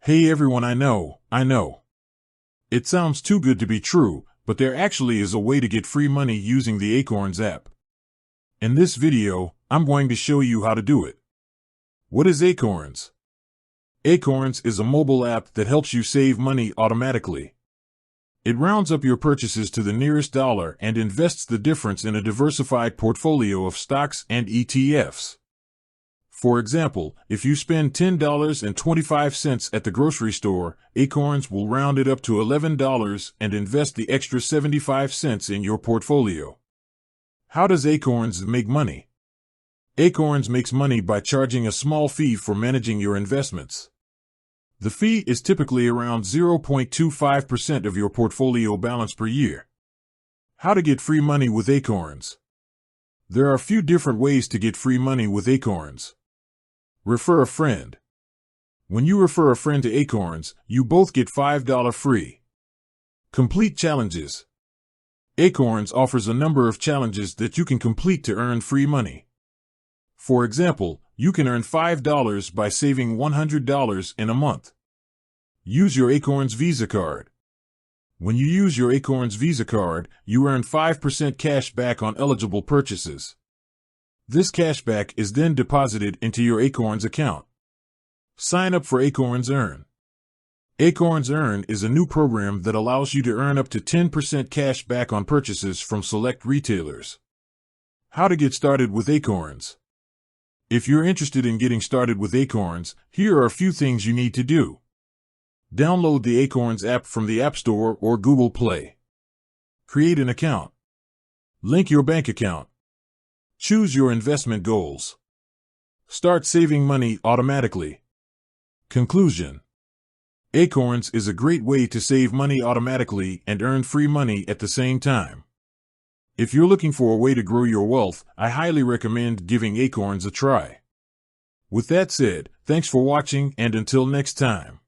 Hey everyone, I know. It sounds too good to be true, but there actually is a way to get free money using the Acorns app. In this video, I'm going to show you how to do it. What is Acorns? Acorns is a mobile app that helps you save money automatically. It rounds up your purchases to the nearest dollar and invests the difference in a diversified portfolio of stocks and ETFs. For example, if you spend $10.25 at the grocery store, Acorns will round it up to $11 and invest the extra 75 cents in your portfolio. How does Acorns make money? Acorns makes money by charging a small fee for managing your investments. The fee is typically around 0.25% of your portfolio balance per year. How to get free money with Acorns? There are a few different ways to get free money with Acorns. Refer a friend. When you refer a friend to Acorns, you both get $5 free. Complete challenges. Acorns offers a number of challenges that you can complete to earn free money. For example, you can earn $5 by saving $100 in a month. Use your Acorns Visa card. When you use your Acorns Visa card, you earn 5% cash back on eligible purchases. This cashback is then deposited into your Acorns account. Sign up for Acorns Earn. Acorns Earn is a new program that allows you to earn up to 10% cash back on purchases from select retailers. How to get started with Acorns? If you're interested in getting started with Acorns, here are a few things you need to do. Download the Acorns app from the App Store or Google Play. Create an account. Link your bank account. Choose your investment goals. Start saving money automatically. Conclusion. Acorns is a great way to save money automatically and earn free money at the same time. If you're looking for a way to grow your wealth, I highly recommend giving Acorns a try. With that said, thanks for watching and until next time.